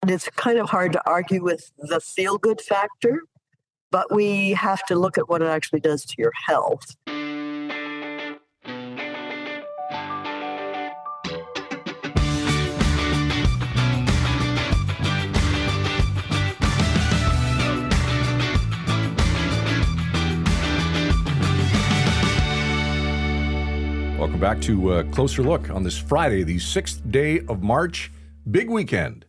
And it's kind of hard to argue with the feel-good factor, but we have to look at what it actually does to your health. Welcome back to a Closer Look on this Friday, the 6th day of March. Big weekend.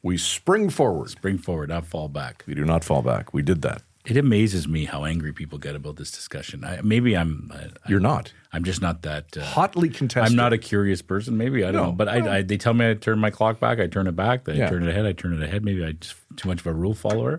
We spring forward. Spring forward, not fall back. We do not fall back. We did that. It amazes me how angry people get about this discussion. You're not. I'm just not that hotly contested. I'm not a curious person. Maybe I don't know. But they tell me I turn my clock back. I turn it back. I turn it ahead. I turn it ahead. Maybe I'm just too much of a rule follower.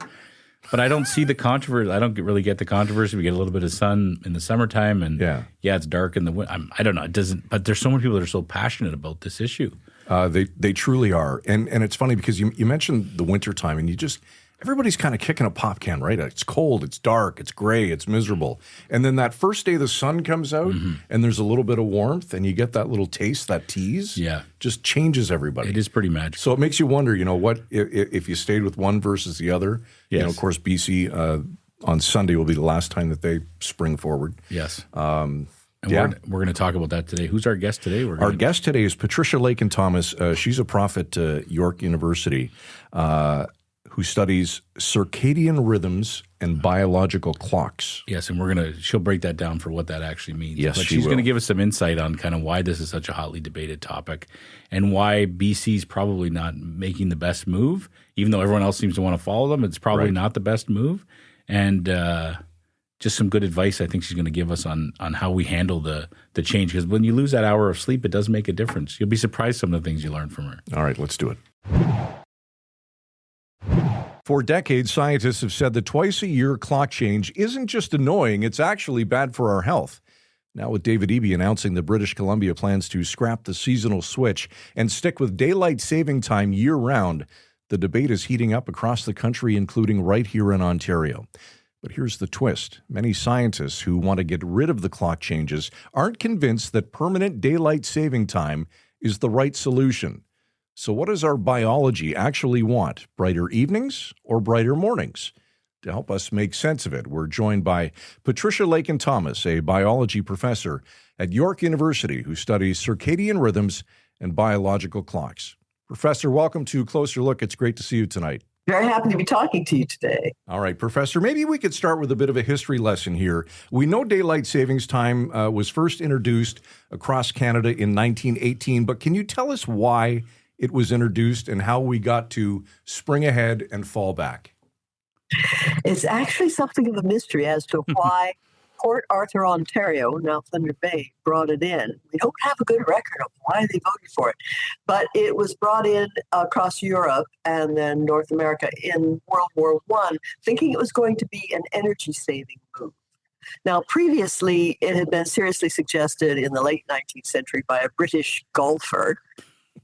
But I don't see the controversy. I don't really get the controversy. We get a little bit of sun in the summertime, and it's dark in the winter. I don't know. It doesn't. But there's so many people that are so passionate about this issue. They truly are, and it's funny because you mentioned the wintertime, and everybody's kind of kicking a pop can, right? It's cold, it's dark, it's gray, it's miserable, and then that first day the sun comes out, and there's a little bit of warmth, and you get that little taste, that tease. Yeah, just changes everybody. It is pretty magical. So it makes you wonder, what if you stayed with one versus the other. Yes. Of course, BC on Sunday will be the last time that they spring forward. Yes. We're going to talk about that today. Who's our guest today? Our guest today is Patricia Lakin-Thomas. She's a prof at York University who studies circadian rhythms and biological clocks. Yes, and she'll break that down for what that actually means. Yes, but she's going to give us some insight on kind of why this is such a hotly debated topic and why BC's probably not making the best move. Even though everyone else seems to want to follow them, it's probably not the best move. And just some good advice I think she's going to give us on how we handle the change. Because when you lose that hour of sleep, it does make a difference. You'll be surprised some of the things you learn from her. All right, let's do it. For decades, scientists have said that twice-a-year clock change isn't just annoying, it's actually bad for our health. Now with David Eby announcing that British Columbia plans to scrap the seasonal switch and stick with daylight saving time year-round, the debate is heating up across the country, including right here in Ontario. But here's the twist. Many scientists who want to get rid of the clock changes aren't convinced that permanent daylight saving time is the right solution. So what does our biology actually want? Brighter evenings or brighter mornings? To help us make sense of it, we're joined by Patricia Lakin-Thomas, a biology professor at York University who studies circadian rhythms and biological clocks. Professor, welcome to Closer Look. It's great to see you tonight. Very happy to be talking to you today. All right, Professor, maybe we could start with a bit of a history lesson here. We know daylight savings time was first introduced across Canada in 1918, but can you tell us why it was introduced and how we got to spring ahead and fall back? It's actually something of a mystery as to why Port Arthur, Ontario, now Thunder Bay, brought it in. We don't have a good record of why they voted for it, but it was brought in across Europe and then North America in World War I, thinking it was going to be an energy-saving move. Now, previously, it had been seriously suggested in the late 19th century by a British golfer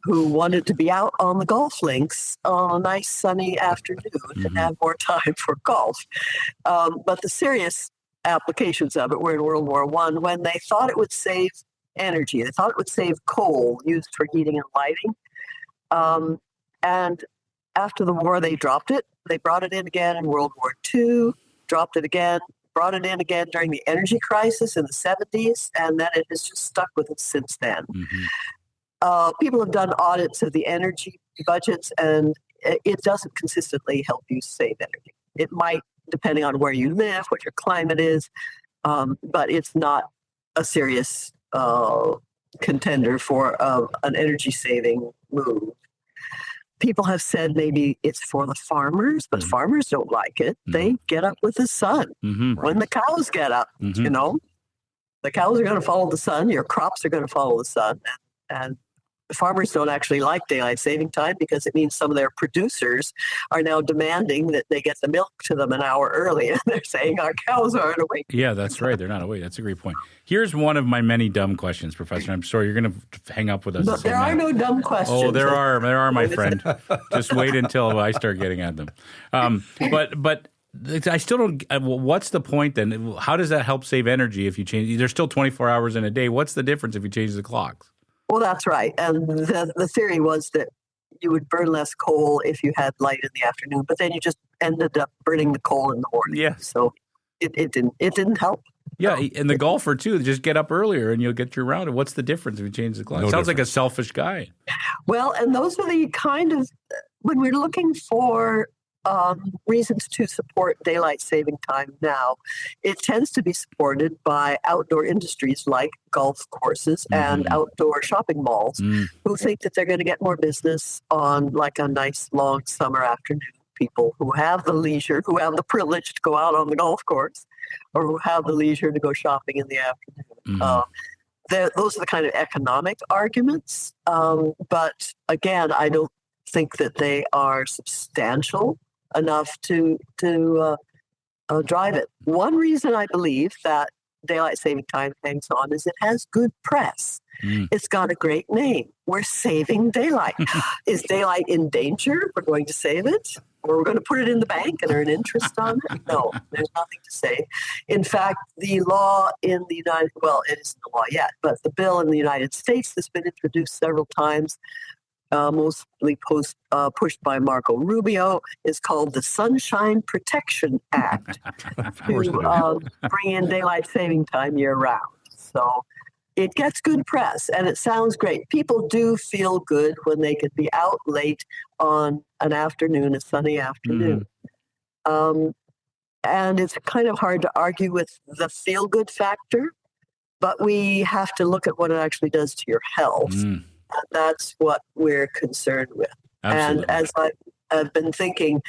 who wanted to be out on the golf links on a nice sunny afternoon and have more time for golf. But the serious applications of it were in World War I when they thought it would save energy. They thought it would save coal used for heating and lighting. And after the war, they dropped it. They brought it in again in World War II, dropped it again, brought it in again during the energy crisis in the 70s, and then it has just stuck with it since then. People have done audits of the energy budgets, and it doesn't consistently help you save energy. It might, depending on where you live, what your climate is, but it's not a serious contender for an energy-saving move. People have said maybe it's for the farmers, but farmers don't like it. They get up with the sun. When the cows get up, you know, the cows are going to follow the sun. Your crops are going to follow the sun. And the farmers don't actually like daylight saving time because it means some of their producers are now demanding that they get the milk to them an hour early. And they're saying our cows aren't awake. Yeah, that's right. They're not awake. That's a great point. Here's one of my many dumb questions, Professor. I'm sorry you're going to hang up with us. But there are no dumb questions. Oh, there are, my friend. Just wait until I start getting at them. But I still don't. What's the point then? How does that help save energy if you change? There's still 24 hours in a day. What's the difference if you change the clocks? Well, that's right. And the theory was that you would burn less coal if you had light in the afternoon, but then you just ended up burning the coal in the morning. Yeah. So it didn't help. Yeah, and the golfer too. Just get up earlier and you'll get your round. What's the difference if you change the clock? No Sounds like a difference. selfish guy. Well, and those are the kind of when we're looking for reasons to support daylight saving time now, it tends to be supported by outdoor industries like golf courses and outdoor shopping malls who think that they're going to get more business on like a nice long summer afternoon. People who have the leisure, who have the privilege to go out on the golf course or who have the leisure to go shopping in the afternoon. Those are the kind of economic arguments. But again, I don't think that they are substantial enough to drive it. One reason I believe that daylight saving time hangs on is it has good press. It's got a great name. We're saving daylight. Is daylight in danger? We're going to save it? Or we're going to put it in the bank and earn interest on it? No, there's nothing to say. In fact, the law in the it isn't a law yet, but the bill in the United States that's been introduced several times, mostly pushed by Marco Rubio, is called the Sunshine Protection Act to bring in daylight saving time year round. So it gets good press and it sounds great. People do feel good when they can be out late on an afternoon, a sunny afternoon. And it's kind of hard to argue with the feel good factor, but we have to look at what it actually does to your health. And that's what we're concerned with. Absolutely. And as I've been thinking,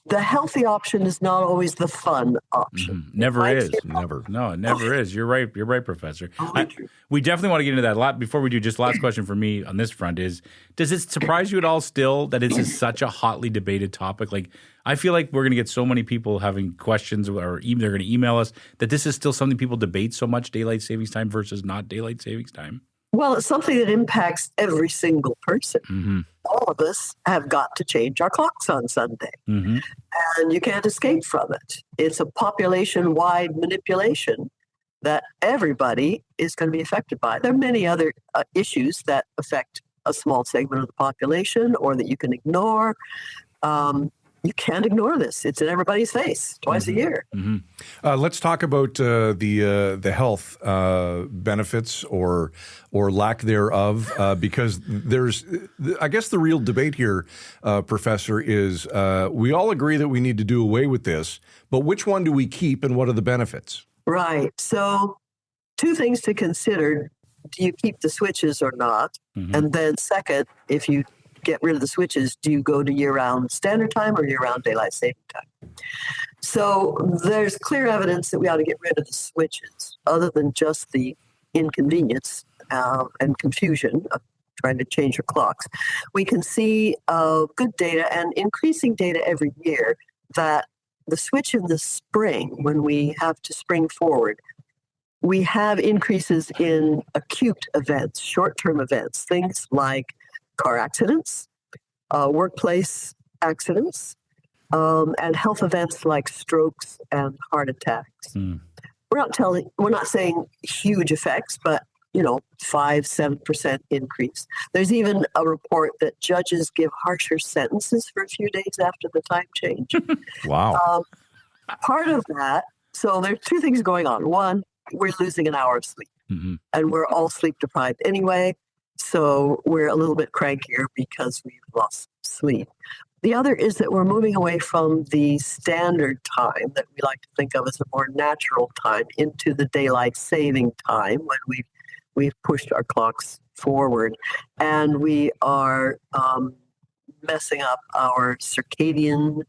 the healthy option is not always the fun option. Never is. Never. No, it never is. You're right. You're right, Professor. True. We definitely want to get into that. Before we do, just last question for me on this front is, does it surprise you at all still that it's such a hotly debated topic? Like, I feel like we're going to get so many people having questions or even they're going to email us that this is still something people debate so much, daylight savings time versus not daylight savings time. Well, it's something that impacts every single person. All of us have got to change our clocks on Sunday, and you can't escape from it. It's a population-wide manipulation that everybody is going to be affected by. There are many other issues that affect a small segment of the population or that you can ignore. You can't ignore this. It's in everybody's face twice a year. Let's talk about the health benefits or lack thereof, because there's, I guess, the real debate here, Professor, is we all agree that we need to do away with this, but which one do we keep and what are the benefits? Right. So, two things to consider: do you keep the switches or not? And then, second, if you get rid of the switches, do you go to year-round standard time or year-round daylight saving time? So there's clear evidence that we ought to get rid of the switches, other than just the inconvenience and confusion of trying to change your clocks. We can see good data and increasing data every year that the switch in the spring, when we have to spring forward, we have increases in acute events, short-term events, things like car accidents, workplace accidents, and health events like strokes and heart attacks. We're not saying huge effects, but 5-7% increase. There's even a report that judges give harsher sentences for a few days after the time change. Wow. Part of that, so there's two things going on. One, we're losing an hour of sleep, and we're all sleep deprived anyway. So we're a little bit crankier because we've lost sleep. The other is that we're moving away from the standard time that we like to think of as a more natural time into the daylight saving time when we've pushed our clocks forward, and we are messing up our circadian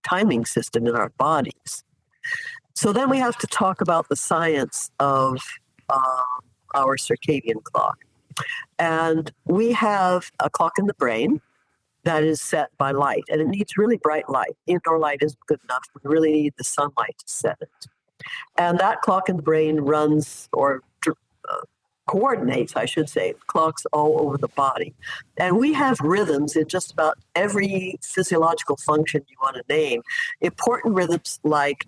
timing system in our bodies. So then we have to talk about the science of our circadian clock. And we have a clock in the brain that is set by light, and it needs really bright light. Indoor light isn't good enough. We really need the sunlight to set it. And that clock in the brain runs or coordinates, I should say, clocks all over the body. And we have rhythms in just about every physiological function you want to name. Important rhythms like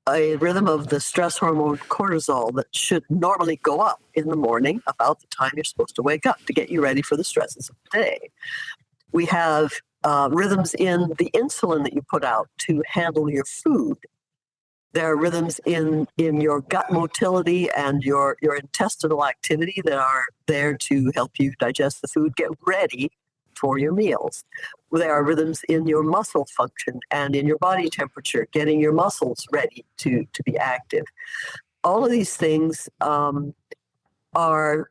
a rhythm of the stress hormone cortisol that should normally go up in the morning about the time you're supposed to wake up to get you ready for the stresses of the day. We have rhythms in the insulin that you put out to handle your food. There are rhythms in your gut motility and your intestinal activity that are there to help you digest the food, get ready for your meals. There are rhythms in your muscle function and in your body temperature, getting your muscles ready to be active. All of these things are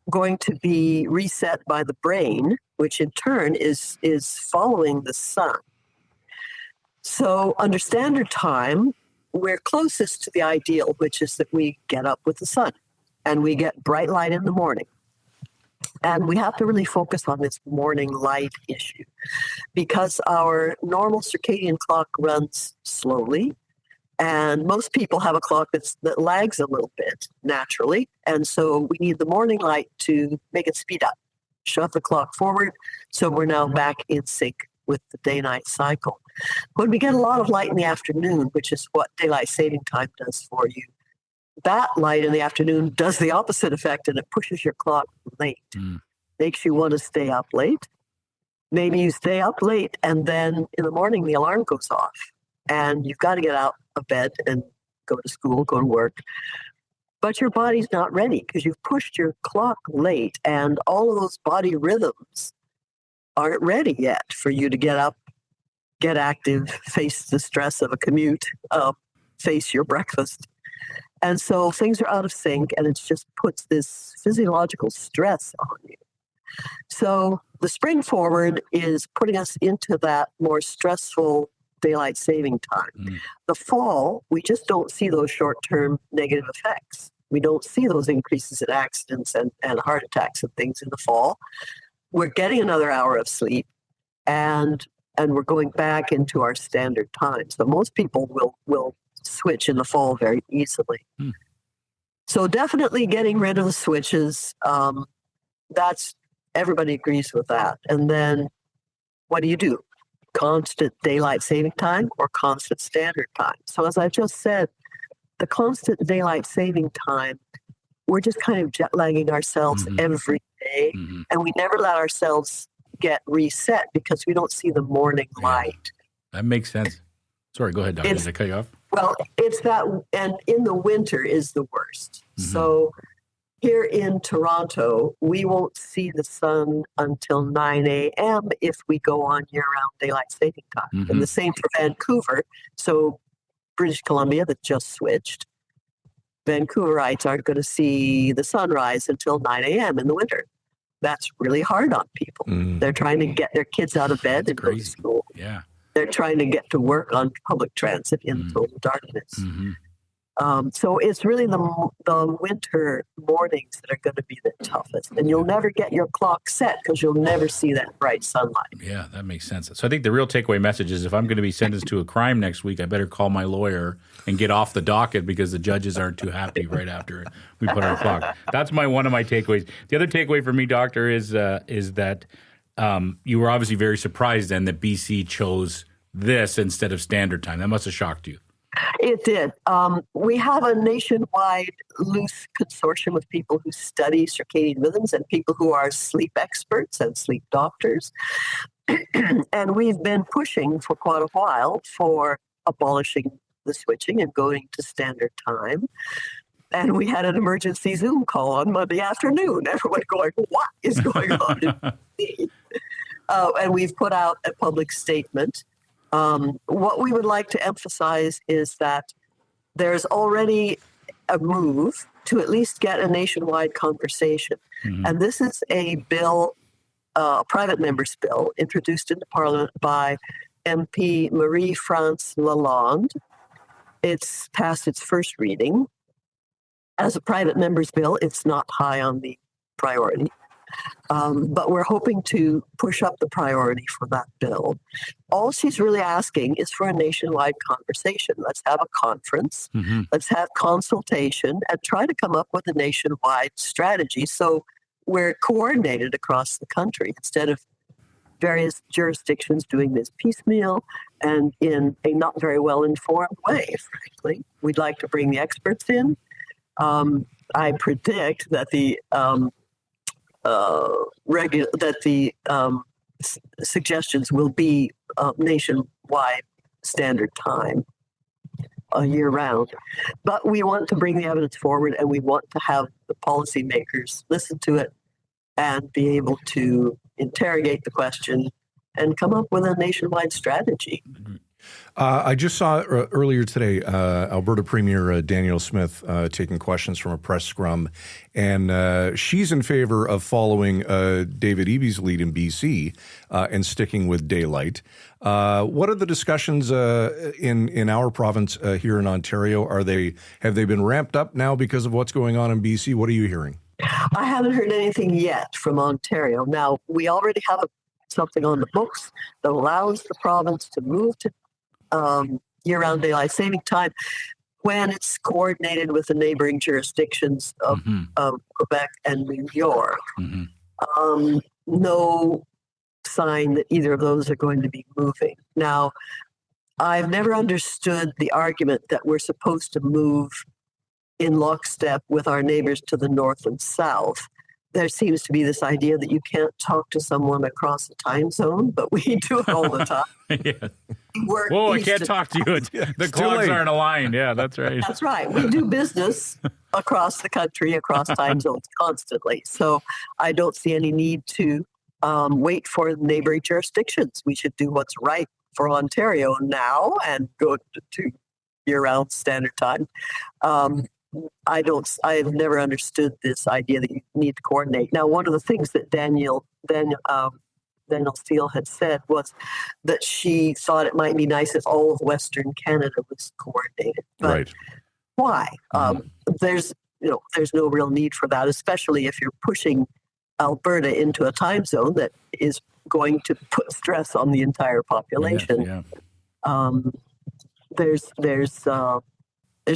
going to be reset by the brain, which in turn is following the sun. So under standard time, we're closest to the ideal, which is that we get up with the sun and we get bright light in the morning. And we have to really focus on this morning light issue because our normal circadian clock runs slowly. And most people have a clock that lags a little bit naturally. And so we need the morning light to make it speed up, shove the clock forward. So we're now back in sync with the day-night cycle. When we get a lot of light in the afternoon, which is what daylight saving time does for you, that light in the afternoon does the opposite effect and it pushes your clock late. Makes you want to stay up late. Maybe you stay up late and then in the morning the alarm goes off and you've got to get out of bed and go to school, go to work. But your body's not ready because you've pushed your clock late and all of those body rhythms aren't ready yet for you to get up, get active, face the stress of a commute, face your breakfast. And so things are out of sync and it just puts this physiological stress on you. So the spring forward is putting us into that more stressful daylight saving time. The fall, we just don't see those short-term negative effects. We don't see those increases in accidents and heart attacks and things in the fall. We're getting another hour of sleep and we're going back into our standard time. So most people will switch in the fall very easily. So definitely getting rid of the switches. That's everybody agrees with that. And then what do? Constant daylight saving time or constant standard time? So as I just said, the constant daylight saving time, we're just kind of jet lagging ourselves every day, and we never let ourselves get reset because we don't see the morning light. That makes sense. Sorry, go ahead, Doctor. Did I cut you off? Well, it's that, and in the winter is the worst. So here in Toronto, we won't see the sun until 9 a.m. if we go on year-round daylight saving time. And the same for Vancouver. So British Columbia that just switched, Vancouverites aren't going to see the sunrise until 9 a.m. in the winter. That's really hard on people. They're trying to get their kids out of bed and go to school. Yeah. They're trying to get to work on public transit in total darkness. So it's really the winter mornings that are going to be the toughest. And you'll never get your clock set because you'll never see that bright sunlight. Yeah, that makes sense. So I think the real takeaway message is if I'm going to be sentenced to a crime next week, I better call my lawyer and get off the docket because the judges aren't too happy right after we put our clock. That's one of my takeaways. The other takeaway for me, Doctor, is that you were obviously very surprised then that BC chose this instead of standard time. That must have shocked you. It did. We have a nationwide loose consortium of people who study circadian rhythms and people who are sleep experts and sleep doctors. And we've been pushing for quite a while for abolishing the switching and going to standard time. And we had an emergency Zoom call on Monday afternoon. Everyone going, what is going on? And we've put out a public statement. What we would like to emphasize is that there's already a move to at least get a nationwide conversation. And this is a bill, a private member's bill, introduced into Parliament by MP Marie-France Lalonde. It's passed its first reading. As a private member's bill, it's not high on the priority. But we're hoping to push up the priority for that bill. All she's really asking is for a nationwide conversation. Let's have a conference. Let's have consultation and try to come up with a nationwide strategy so we're coordinated across the country instead of various jurisdictions doing this piecemeal and in a not very well-informed way, frankly. We'd like to bring the experts in. I predict that the suggestions will be nationwide standard time year round. But we want to bring the evidence forward, and we want to have the policymakers listen to it and be able to interrogate the question and come up with a nationwide strategy. I just saw earlier today Alberta Premier Danielle Smith taking questions from a press scrum, and she's in favor of following David Eby's lead in BC and sticking with daylight. What are the discussions in our province here in Ontario? Have they been ramped up now because of what's going on in BC? What are you hearing? I haven't heard anything yet from Ontario. Now, we already have something on the books that allows the province to move to year-round daylight saving time when it's coordinated with the neighboring jurisdictions of Quebec and New York. No sign that either of those are going to be moving. Now, I've never understood the argument that we're supposed to move in lockstep with our neighbors to the north and south. There seems to be this idea that you can't talk to someone across the time zone, but we do it all the time. Yeah. Whoa, I can't talk to you. The clocks aren't aligned. Yeah, that's right. That's right. We do business across the country, across time zones constantly. So I don't see any need to wait for neighboring jurisdictions. We should do what's right for Ontario now and go to year-round standard time. I've never understood this idea that you need to coordinate. Now, one of the things that Danielle Steele had said was that she thought it might be nice if all of Western Canada was coordinated. But Right. Why? There's no real need for that, especially if you're pushing Alberta into a time zone that is going to put stress on the entire population. There's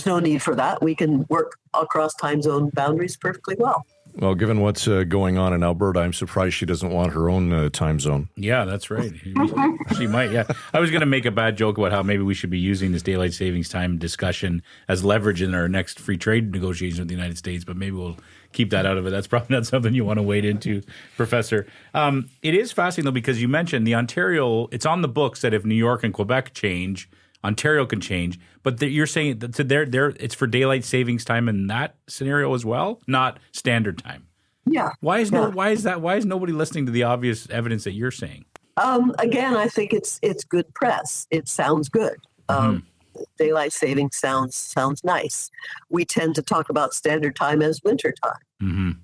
no need for that. We can work across time zone boundaries perfectly well. Well, given what's going on in Alberta, I'm surprised she doesn't want her own time zone. Yeah, that's right. She might, yeah. I was going to make a bad joke about how maybe we should be using this daylight savings time discussion as leverage in our next free trade negotiations with the United States, but maybe we'll keep that out of it. That's probably not something you want to wade into, Professor. It is fascinating, though, because you mentioned the Ontario, it's on the books that if New York and Quebec change, Ontario can change, but you're saying that it's for daylight savings time in that scenario as well, not standard time. Yeah. Why is nobody listening to the obvious evidence that you're saying? Again, I think it's good press. It sounds good. Daylight saving sounds nice. We tend to talk about standard time as winter time.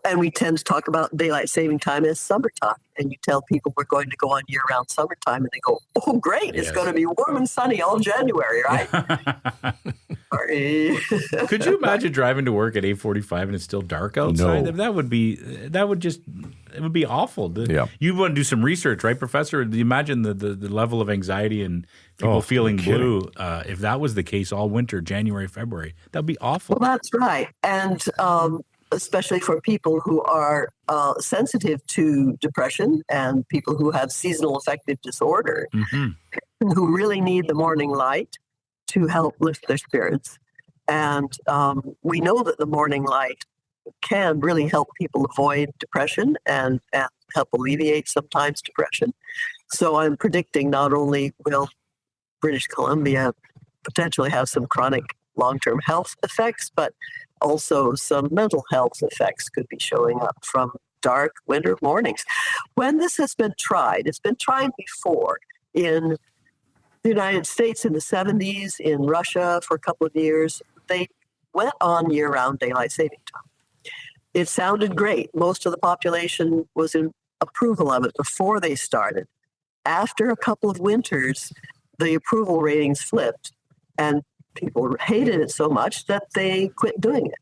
And we tend to talk about daylight saving time as summertime. And you tell people we're going to go on year-round summertime, and they go, "Oh, great! It's going to be warm and sunny all January, right?" Sorry. Could you imagine driving to work at 8:45 and it's still dark outside? No. It would be awful. Yeah. You want to do some research, right, Professor? Imagine the level of anxiety and people feeling blue if that was the case all winter, January, February. That'd be awful. Well, that's right, and especially for people who are sensitive to depression and people who have seasonal affective disorder, who really need the morning light to help lift their spirits. And we know that the morning light can really help people avoid depression and help alleviate sometimes depression. So I'm predicting not only will British Columbia potentially have some chronic long-term health effects, but also some mental health effects could be showing up from dark winter mornings. When this has been tried, it's been tried before in the United States in the 70s, in Russia for a couple of years. They went on year-round daylight saving time. It sounded great. Most of the population was in approval of it before they started. After a couple of winters, the approval ratings flipped, and people hated it so much that they quit doing it.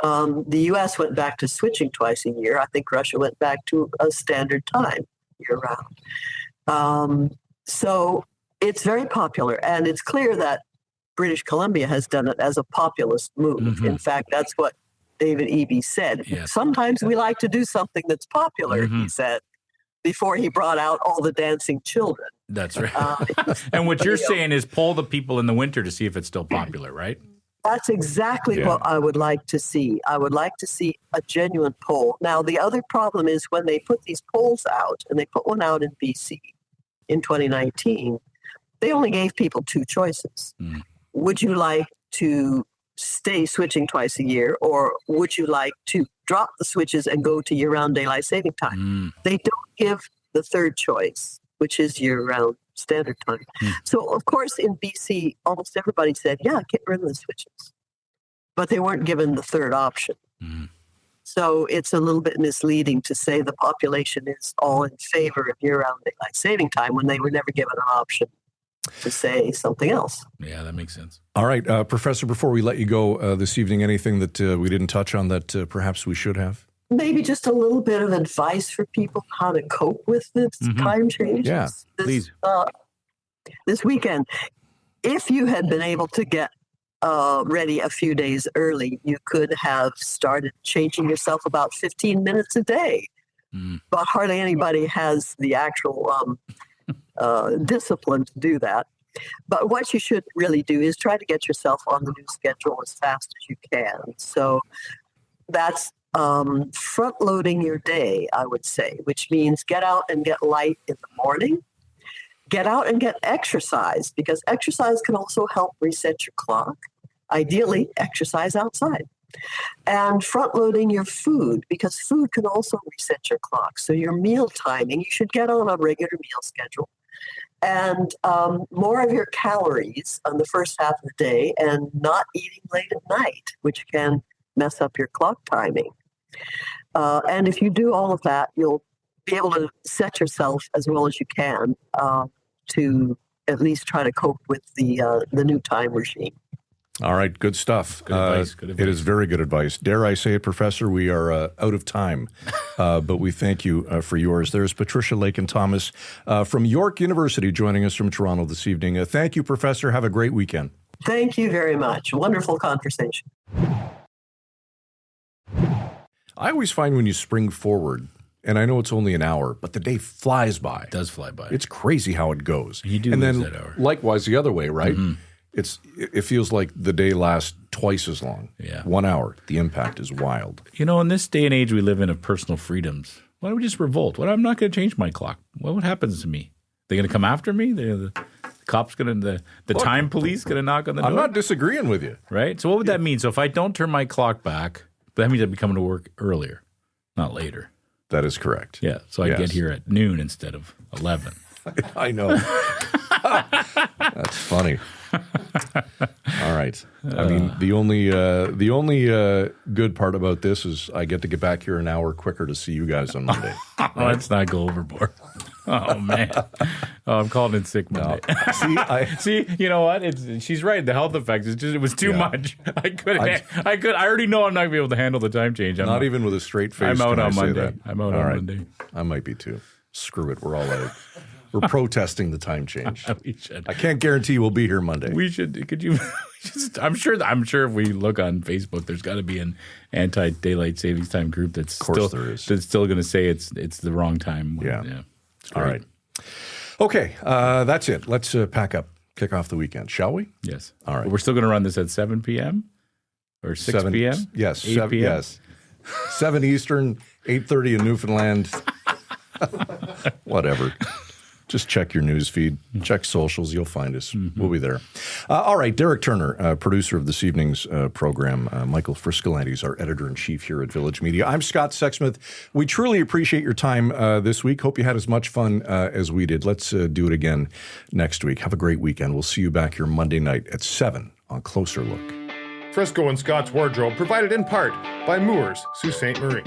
The U.S. went back to switching twice a year. I think Russia went back to a standard time year-round. So it's very popular, and it's clear that British Columbia has done it as a populist move. In fact, that's what David Eby said. Yes. Sometimes we like to do something that's popular, he said, before he brought out all the dancing children. That's right. And what you're saying is poll the people in the winter to see if it's still popular, right? That's exactly what I would like to see. I would like to see a genuine poll. Now, the other problem is when they put these polls out, and they put one out in BC in 2019, they only gave people two choices. Would you like to stay switching twice a year, or would you like to drop the switches and go to year-round daylight saving time? They don't give the third choice, which is year-round standard time. So, of course, in BC, almost everybody said, yeah, get rid of the switches. But they weren't given the third option. So it's a little bit misleading to say the population is all in favor of year-round daylight saving time when they were never given an option to say something else. Yeah, that makes sense. All right, Professor, before we let you go this evening, anything that we didn't touch on that perhaps we should have? Maybe just a little bit of advice for people how to cope with this time change. Yeah, please. This weekend, if you had been able to get ready a few days early, you could have started changing yourself about 15 minutes a day. But hardly anybody has the actual discipline to do that. But what you should really do is try to get yourself on the new schedule as fast as you can. So that's front loading your day, I would say, which means get out and get light in the morning. Get out and get exercise, because exercise can also help reset your clock. Ideally, exercise outside. And front loading your food, because food can also reset your clock. So your meal timing, you should get on a regular meal schedule. And more of your calories on the first half of the day, and not eating late at night, which can mess up your clock timing. And if you do all of that, you'll be able to set yourself as well as you can to at least try to cope with the new time regime. All right, good stuff. Good advice. It is very good advice. Dare I say it, Professor, we are out of time, but we thank you for yours. There's Patricia Lakin-Thomas from York University joining us from Toronto this evening. Thank you, Professor. Have a great weekend. Thank you very much. Wonderful conversation. I always find when you spring forward, and I know it's only an hour, but the day flies by. It does fly by. It's crazy how it goes. You do and lose then that hour. Likewise the other way, right? It feels like the day lasts twice as long. Yeah. 1 hour. The impact is wild. You know, in this day and age we live in of personal freedoms, why don't we just revolt? I'm not going to change my clock. What happens to me? They're going to come after me? The cops going to, the time police going to knock on the door? I'm not disagreeing with you. Right? So what would that mean? So if I don't turn my clock back, that means I'd be coming to work earlier, not later. That is correct. Yeah. So I get here at noon instead of 11. I know. That's funny. All right. I mean, the only good part about this is I get to get back here an hour quicker to see you guys on Monday. Right? Let's not go overboard. Oh man, I'm calling in sick Monday. No. See, you know what? She's right. The health effects. It was too much. I already know I'm not gonna be able to handle the time change. Not even with a straight face. I'm out can on I say Monday. that. I'm out All on right. Monday. I might be too. Screw it. We're all out. We're protesting the time change. We should. I can't guarantee we'll be here Monday. We should. Could you? I'm sure if we look on Facebook, there's got to be an anti-daylight savings time group that's still going to say it's the wrong time. Yeah. All right. Okay. That's it. Let's pack up. Kick off the weekend, shall we? Yes. All right. But we're still going to run this at 7 p.m. or 6 p.m. Yes. 8 7 p.m. Yes. 7 Eastern, 8:30 in Newfoundland. Whatever. Just check your news feed, check socials. You'll find us. We'll be there. All right. Derek Turner, producer of this evening's program. Michael Friscolanti is our editor-in-chief here at Village Media. I'm Scott Sexsmith. We truly appreciate your time this week. Hope you had as much fun as we did. Let's do it again next week. Have a great weekend. We'll see you back here Monday night at 7 on Closer Look. Frisco and Scott's Wardrobe provided in part by Moores, Sault Ste. Marie.